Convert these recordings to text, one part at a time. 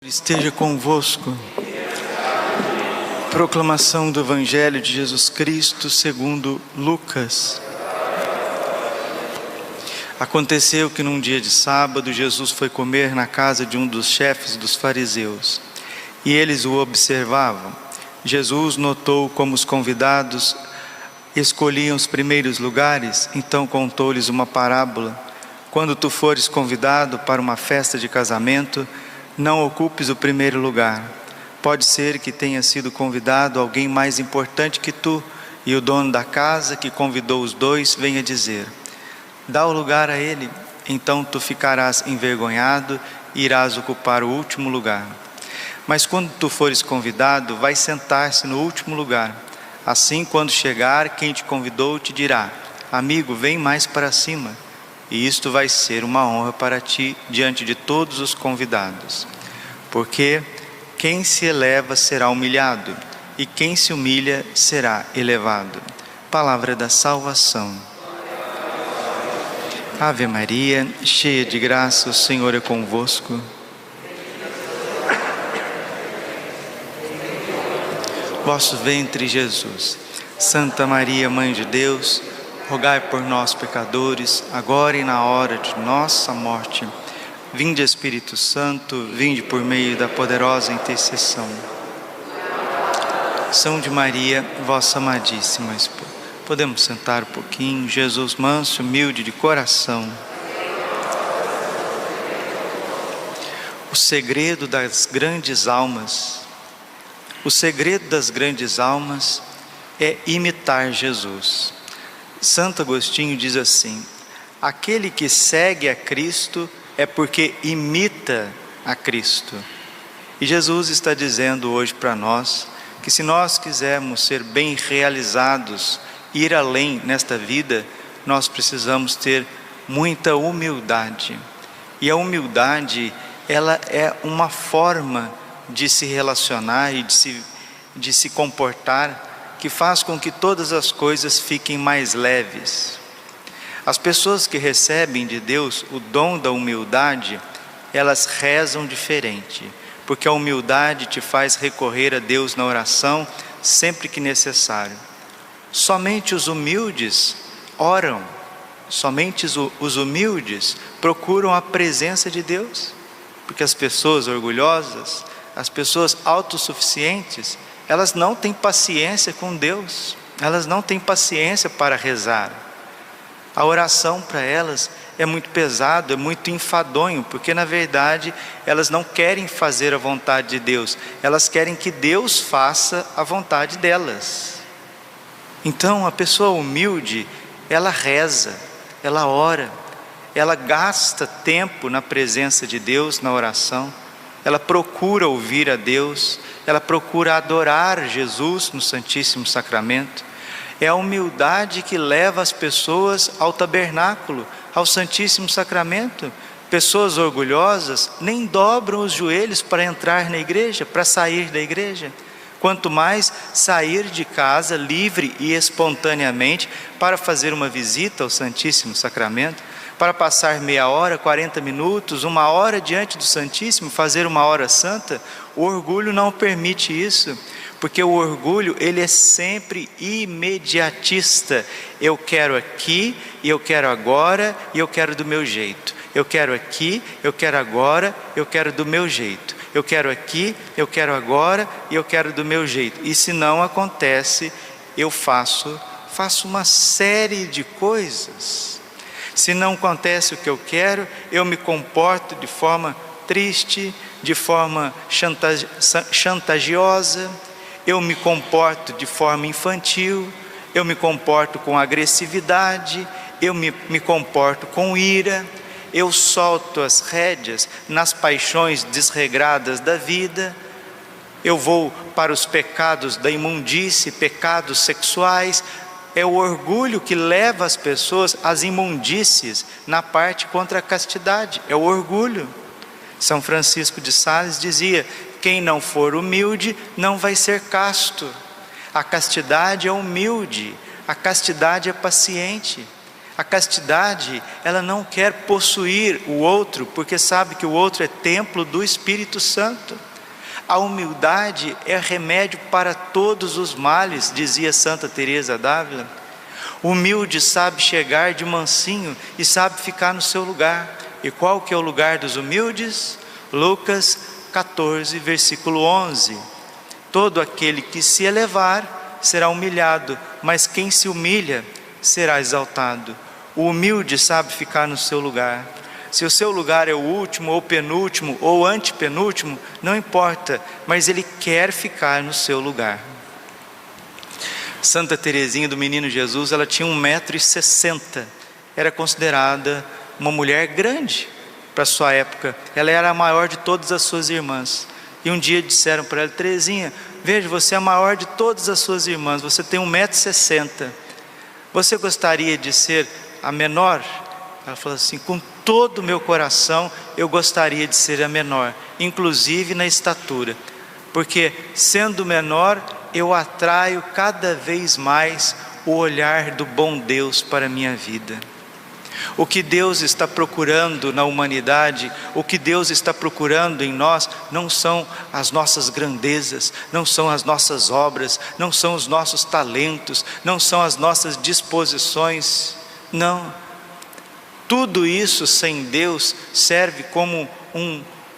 Esteja convosco. Proclamação do Evangelho de Jesus Cristo segundo Lucas. Aconteceu que num dia de sábado Jesus foi comer na casa de um dos chefes dos fariseus, e eles o observavam. Jesus notou como os convidados escolhiam os primeiros lugares, então contou-lhes uma parábola. Quando tu fores convidado para uma festa de casamento, não ocupes o primeiro lugar. Pode ser que tenha sido convidado alguém mais importante que tu, e o dono da casa que convidou os dois venha dizer: dá o lugar a ele. Então tu ficarás envergonhado e irás ocupar o último lugar. Mas quando tu fores convidado, vai sentar-se no último lugar. Assim, quando chegar, quem te convidou te dirá: amigo, vem mais para cima. E isto vai ser uma honra para ti diante de todos os convidados. Porque quem se eleva será humilhado, e quem se humilha será elevado. Palavra da salvação. Ave Maria, cheia de graça, o Senhor é convosco. Vosso ventre, Jesus. Santa Maria, Mãe de Deus, rogai por nós, pecadores, agora e na hora de nossa morte. Vinde, Espírito Santo, vinde por meio da poderosa intercessão. São de Maria, vossa amadíssima esposa. Podemos sentar um pouquinho. Jesus manso, humilde de coração. O segredo das grandes almas. O segredo das grandes almas é imitar Jesus. Santo Agostinho diz assim: aquele que segue a Cristo é porque imita a Cristo. E Jesus está dizendo hoje para nós que se nós quisermos ser bem realizados, ir além nesta vida, nós precisamos ter muita humildade. E a humildade, ela é uma forma de se relacionar e de se comportar que faz com que todas as coisas fiquem mais leves. As pessoas que recebem de Deus o dom da humildade, elas rezam diferente, porque a humildade te faz recorrer a Deus na oração sempre que necessário. Somente os humildes oram, somente os humildes procuram a presença de Deus, porque as pessoas orgulhosas, as pessoas autossuficientes, elas não têm paciência com Deus, elas não têm paciência para rezar. A oração para elas é muito pesado, é muito enfadonho, porque na verdade elas não querem fazer a vontade de Deus, elas querem que Deus faça a vontade delas. Então a pessoa humilde, ela reza, ela ora, ela gasta tempo na presença de Deus, na oração, ela procura ouvir a Deus, ela procura adorar Jesus no Santíssimo Sacramento. É a humildade que leva as pessoas ao tabernáculo, ao Santíssimo Sacramento. Pessoas orgulhosas nem dobram os joelhos para entrar na igreja, para sair da igreja. Quanto mais sair de casa livre e espontaneamente para fazer uma visita ao Santíssimo Sacramento, para passar meia hora, 40 minutos, uma hora diante do Santíssimo, fazer uma hora santa. O orgulho não permite isso, porque o orgulho, ele é sempre imediatista. Eu quero aqui, e eu quero agora, e eu quero do meu jeito. Eu quero aqui, eu quero agora, eu quero do meu jeito. Eu quero aqui, eu quero agora, e eu quero do meu jeito. E se não acontece, eu faço uma série de coisas. Se não acontece o que eu quero, eu me comporto de forma triste, de forma chantagiosa, eu me comporto de forma infantil, eu me comporto com agressividade, eu me comporto com ira, eu solto as rédeas nas paixões desregradas da vida, eu vou para os pecados da imundície, pecados sexuais. É o orgulho que leva as pessoas às imundícies na parte contra a castidade, é o orgulho. São Francisco de Sales dizia: quem não for humilde não vai ser casto. A castidade é humilde, a castidade é paciente, A castidade, ela não quer possuir o outro, porque sabe que o outro é templo do Espírito Santo. A humildade é remédio para todos os males, dizia Santa Teresa d'Ávila. O humilde sabe chegar de mansinho e sabe ficar no seu lugar. E qual que é o lugar dos humildes? Lucas 14, versículo 11. Todo aquele que se elevar será humilhado, mas quem se humilha será exaltado. O humilde sabe ficar no seu lugar. Se o seu lugar é o último, ou penúltimo, ou antepenúltimo, não importa, mas ele quer ficar no seu lugar. Santa Teresinha do Menino Jesus, ela tinha 1,60 m, era considerada uma mulher grande para sua época. Ela era a maior de todas as suas irmãs. E um dia disseram para ela: Teresinha, veja, você é a maior de todas as suas irmãs, você tem 1,60 m. Você gostaria de ser a menor? Ela falou assim: com todo o meu coração eu gostaria de ser a menor, inclusive na estatura, porque sendo menor eu atraio cada vez mais o olhar do bom Deus para a minha vida. O que Deus está procurando na humanidade, o que Deus está procurando em nós, não são as nossas grandezas, não são as nossas obras, não são os nossos talentos, não são as nossas disposições, não. Tudo isso sem Deus serve como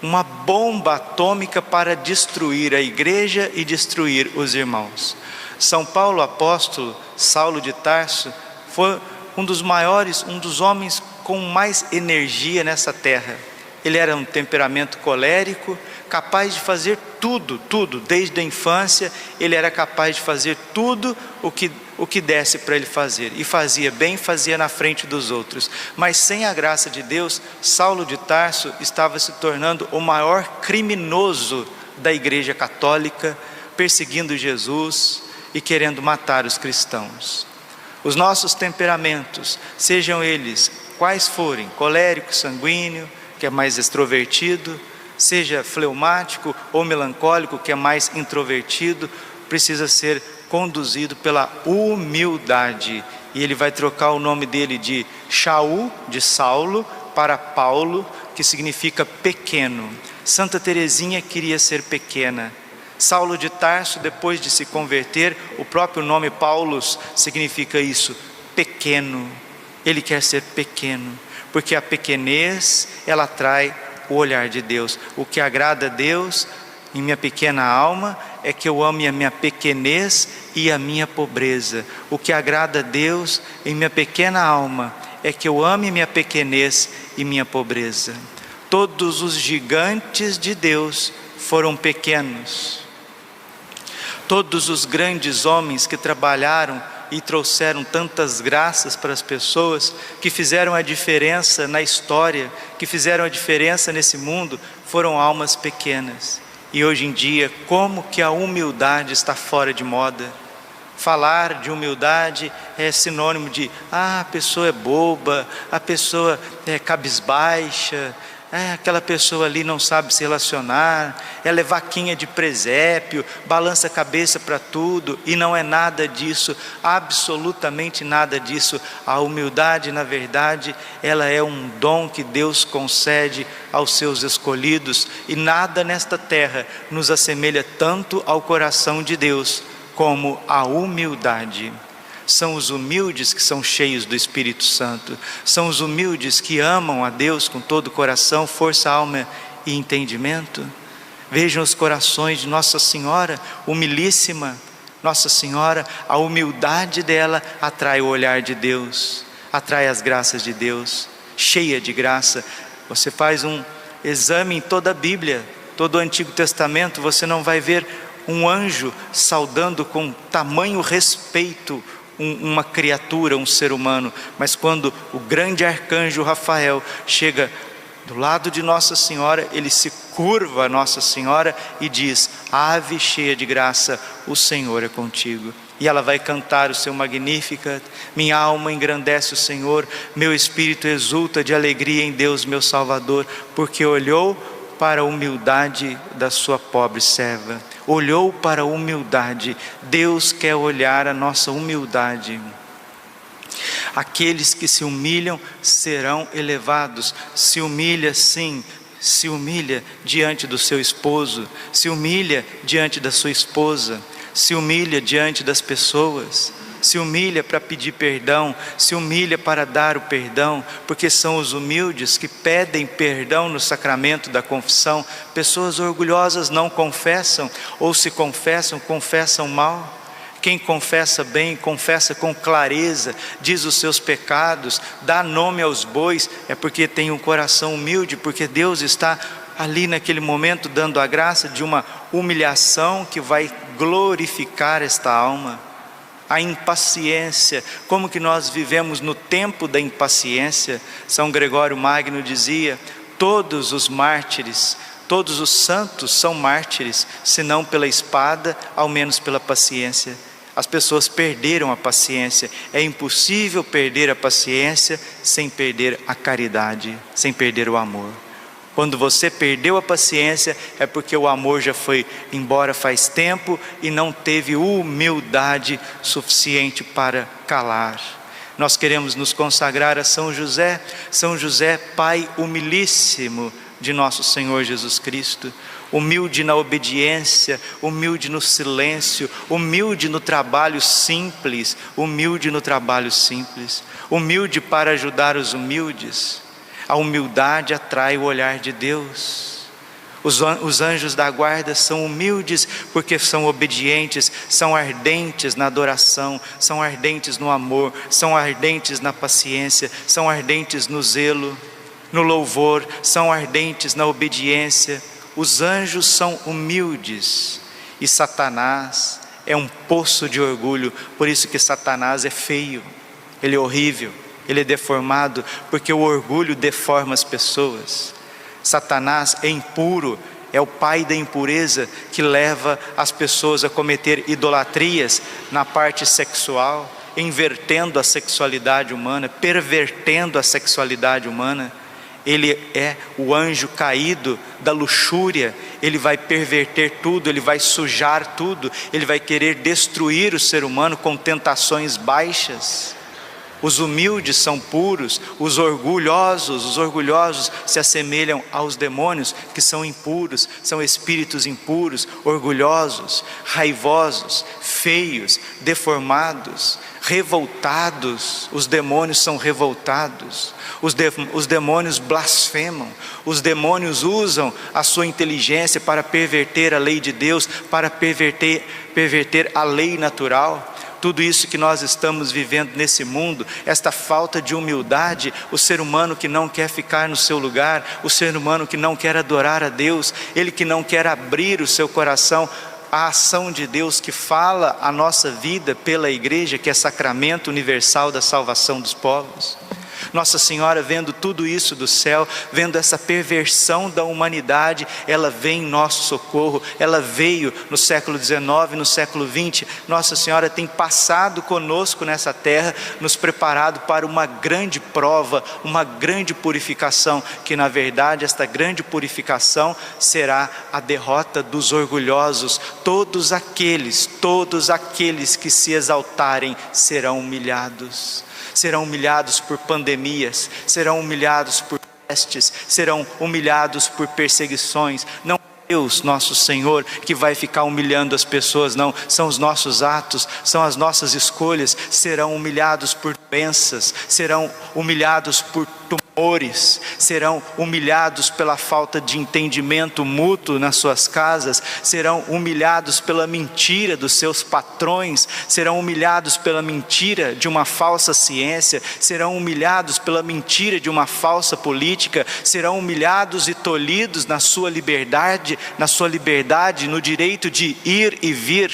uma bomba atômica para destruir a igreja e destruir os irmãos. São Paulo apóstolo, Saulo de Tarso, foi um dos maiores, um dos homens com mais energia nessa terra. Ele era um temperamento colérico, capaz de fazer tudo, desde a infância, ele era capaz de fazer tudo o que desse para ele fazer, e fazia bem, fazia na frente dos outros. Mas sem a graça de Deus, Saulo de Tarso estava se tornando o maior criminoso da igreja católica, perseguindo Jesus e querendo matar os cristãos. Os nossos temperamentos, sejam eles quais forem, colérico, sanguíneo, que é mais extrovertido, seja fleumático ou melancólico, que é mais introvertido, precisa ser conduzido pela humildade. E ele vai trocar o nome dele de Shaul, de Saulo, para Paulo, que significa pequeno. Santa Teresinha queria ser pequena. Saulo de Tarso, depois de se converter, o próprio nome Paulus significa isso, pequeno. Ele quer ser pequeno, porque a pequenez, ela atrai o olhar de Deus. O que agrada a Deus em minha pequena alma é que eu ame a minha pequenez e a minha pobreza. O que agrada a Deus em minha pequena alma é que eu ame minha pequenez e minha pobreza. Todos os gigantes de Deus foram pequenos. Todos os grandes homens que trabalharam e trouxeram tantas graças para as pessoas, que fizeram a diferença na história, que fizeram a diferença nesse mundo, foram almas pequenas. E hoje em dia, como que a humildade está fora de moda? Falar de humildade é sinônimo de a pessoa é boba, a pessoa é cabisbaixa, aquela pessoa ali não sabe se relacionar, ela é vaquinha de presépio, balança a cabeça para tudo, e não é nada disso, absolutamente nada disso. A humildade, na verdade, ela é um dom que Deus concede aos seus escolhidos, e nada nesta terra nos assemelha tanto ao coração de Deus como a humildade. São os humildes que são cheios do Espírito Santo, são os humildes que amam a Deus com todo o coração, força, alma e entendimento. Vejam os corações de Nossa Senhora, humilíssima. Nossa Senhora, a humildade dela atrai o olhar de Deus, atrai as graças de Deus, cheia de graça. Você faz um exame em toda a Bíblia, todo o Antigo Testamento, você não vai ver um anjo saudando com tamanho respeito uma criatura, um ser humano. Mas quando o grande arcanjo Rafael chega do lado de Nossa Senhora, ele se curva a Nossa Senhora e diz: ave cheia de graça, o Senhor é contigo. E ela vai cantar o seu Magnificat. Minha alma engrandece o Senhor, meu espírito exulta de alegria em Deus meu Salvador, porque olhou para a humildade da sua pobre serva. Olhou para a humildade. Deus quer olhar a nossa humildade. Aqueles que se humilham serão elevados. Se humilha, sim, se humilha diante do seu esposo, se humilha diante da sua esposa, se humilha diante das pessoas, se humilha para pedir perdão, se humilha para dar o perdão, porque são os humildes que pedem perdão no sacramento da confissão. Pessoas orgulhosas não confessam, ou se confessam, confessam mal. Quem confessa bem, confessa com clareza, diz os seus pecados, dá nome aos bois, é porque tem um coração humilde, porque Deus está ali naquele momento dando a graça de uma humilhação que vai glorificar esta alma. A impaciência, como que nós vivemos no tempo da impaciência? São Gregório Magno dizia: todos os mártires, todos os santos são mártires, se não pela espada, ao menos pela paciência. As pessoas perderam a paciência. É impossível perder a paciência sem perder a caridade, sem perder o amor. Quando você perdeu a paciência, é porque o amor já foi embora faz tempo e não teve humildade suficiente para calar. Nós queremos nos consagrar a São José, Pai humilíssimo de nosso Senhor Jesus Cristo, humilde na obediência, humilde no silêncio, humilde no trabalho simples, humilde para ajudar os humildes. A humildade atrai o olhar de Deus. Os anjos da guarda são humildes porque são obedientes, são ardentes na adoração, são ardentes no amor, são ardentes na paciência, são ardentes no zelo, no louvor, são ardentes na obediência. Os anjos são humildes e Satanás é um poço de orgulho. Por isso que Satanás é feio, ele é horrível, ele é deformado, porque o orgulho deforma as pessoas. Satanás é impuro, é o pai da impureza que leva as pessoas a cometer idolatrias na parte sexual, invertendo a sexualidade humana, pervertendo a sexualidade humana. Ele é o anjo caído da luxúria, ele vai perverter tudo, ele vai sujar tudo, ele vai querer destruir o ser humano com tentações baixas. Os humildes são puros, os orgulhosos se assemelham aos demônios que são impuros, são espíritos impuros, orgulhosos, raivosos, feios, deformados, revoltados. Os demônios são revoltados, os demônios blasfemam, os demônios usam a sua inteligência para perverter a lei de Deus, para perverter a lei natural. Tudo isso que nós estamos vivendo nesse mundo, esta falta de humildade, o ser humano que não quer ficar no seu lugar, o ser humano que não quer adorar a Deus, ele que não quer abrir o seu coração à ação de Deus que fala a nossa vida pela igreja, que é sacramento universal da salvação dos povos. Nossa Senhora, vendo tudo isso do céu, vendo essa perversão da humanidade, ela vem em nosso socorro. Ela veio no século XIX, no século XX. Nossa Senhora tem passado conosco nessa terra, nos preparado para uma grande prova, uma grande purificação, que na verdade esta grande purificação será a derrota dos orgulhosos. Todos aqueles que se exaltarem serão humilhados. Serão humilhados por pandemias, serão humilhados por pestes, serão humilhados por perseguições. Não é Deus, nosso Senhor, que vai ficar humilhando as pessoas, não. São os nossos atos, são as nossas escolhas. Serão humilhados por doenças, serão humilhados por tumores, serão humilhados pela falta de entendimento mútuo nas suas casas, serão humilhados pela mentira dos seus patrões, serão humilhados pela mentira de uma falsa ciência, serão humilhados pela mentira de uma falsa política, serão humilhados e tolhidos na sua liberdade, no direito de ir e vir.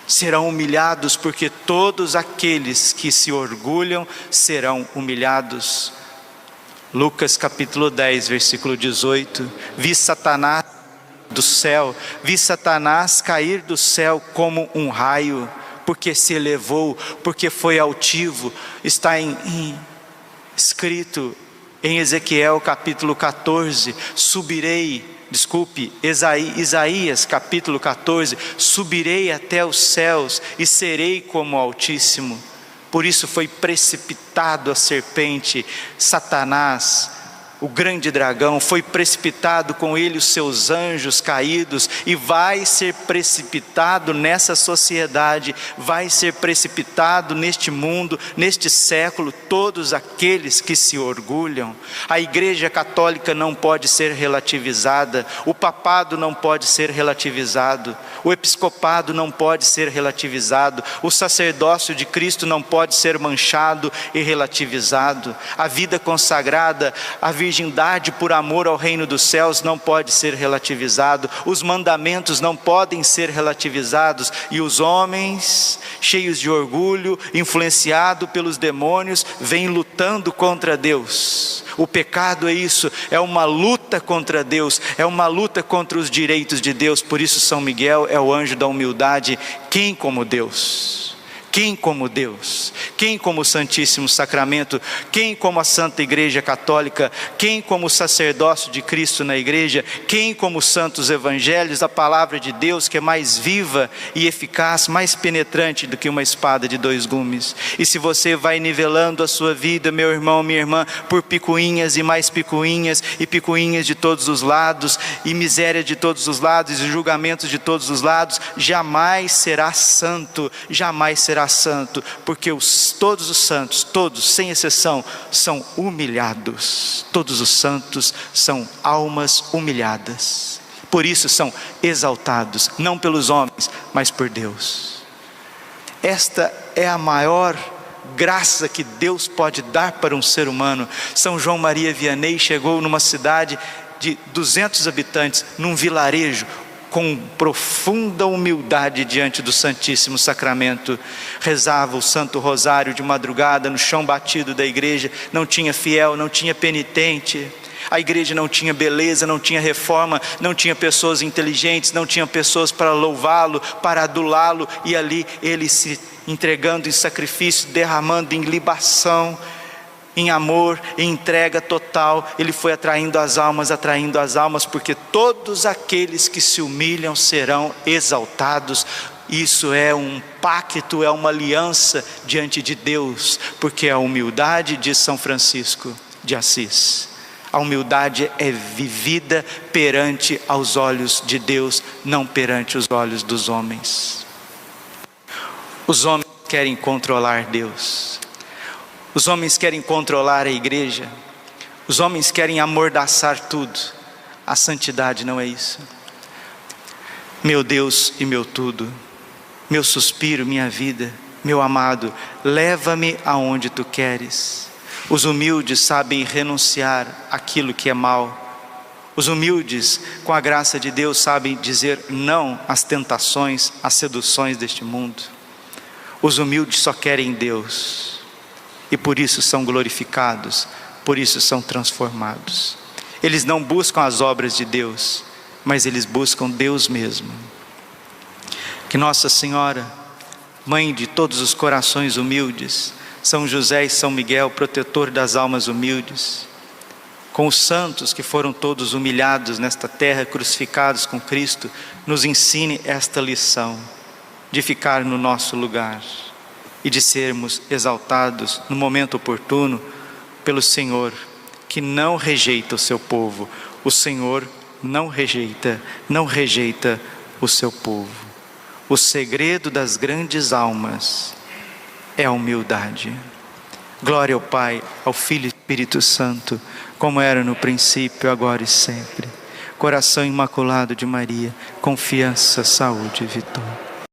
Serão humilhados porque todos aqueles que se orgulham serão humilhados. Lucas capítulo 10, versículo 18. Vi Satanás cair do céu como um raio, porque se elevou, porque foi altivo. Está escrito em Ezequiel capítulo 14, Isaías capítulo 14, subirei até os céus e serei como o Altíssimo. por isso foi precipitado a serpente, Satanás, o grande dragão, foi precipitado com ele os seus anjos caídos, e vai ser precipitado nessa sociedade, vai ser precipitado neste mundo, neste século, todos aqueles que se orgulham. A Igreja Católica não pode ser relativizada, o papado não pode ser relativizado, o episcopado não pode ser relativizado, o sacerdócio de Cristo não pode ser manchado e relativizado, a vida consagrada, a virgindade por amor ao reino dos céus não pode ser relativizado, os mandamentos não podem ser relativizados, e os homens cheios de orgulho, influenciados pelos demônios, vêm lutando contra Deus. O pecado é isso, é uma luta contra Deus, é uma luta contra os direitos de Deus. Por isso São Miguel é o anjo da humildade. Quem como Deus? Quem como Deus? Quem como o Santíssimo Sacramento? Quem como a Santa Igreja Católica? Quem como o sacerdócio de Cristo na Igreja? Quem como os santos evangelhos, a palavra de Deus que é mais viva e eficaz, mais penetrante do que uma espada de dois gumes? E se você vai nivelando a sua vida, meu irmão, minha irmã, por picuinhas e mais picuinhas, e picuinhas de todos os lados, e miséria de todos os lados, e julgamentos de todos os lados, jamais será santo, jamais será santo, porque todos os santos, todos, sem exceção, são humilhados. Todos os santos são almas humilhadas, por isso são exaltados, não pelos homens, mas por Deus. Esta é a maior graça que Deus pode dar para um ser humano. São João Maria Vianney chegou numa cidade de 200 habitantes, num vilarejo, com profunda humildade diante do Santíssimo Sacramento, rezava o Santo Rosário de madrugada no chão batido da igreja, não tinha fiel, não tinha penitente, a igreja não tinha beleza, não tinha reforma, não tinha pessoas inteligentes, não tinha pessoas para louvá-lo, para adulá-lo, e ali ele se entregando em sacrifício, derramando em libação, em amor, em entrega total, ele foi atraindo as almas, porque todos aqueles que se humilham serão exaltados. Isso é um pacto, é uma aliança diante de Deus, porque a humildade de São Francisco de Assis, a humildade é vivida perante aos olhos de Deus, não perante os olhos dos homens. Os homens querem controlar Deus, os homens querem controlar a igreja, os homens querem amordaçar tudo. A santidade não é isso. Meu Deus e meu tudo, meu suspiro, minha vida, meu amado, leva-me aonde tu queres. Os humildes sabem renunciar àquilo que é mal. Os humildes, com a graça de Deus, sabem dizer não às tentações, às seduções deste mundo. Os humildes só querem Deus, e por isso são glorificados, por isso são transformados. Eles não buscam as obras de Deus, mas eles buscam Deus mesmo. Que Nossa Senhora, Mãe de todos os corações humildes, São José e São Miguel, protetor das almas humildes, com os santos que foram todos humilhados nesta terra, crucificados com Cristo, nos ensine esta lição de ficar no nosso lugar e de sermos exaltados no momento oportuno pelo Senhor, que não rejeita o seu povo. O Senhor não rejeita o seu povo. O segredo das grandes almas é a humildade. Glória ao Pai, ao Filho e ao Espírito Santo, como era no princípio, agora e sempre. Coração imaculado de Maria, confiança, saúde e vitória.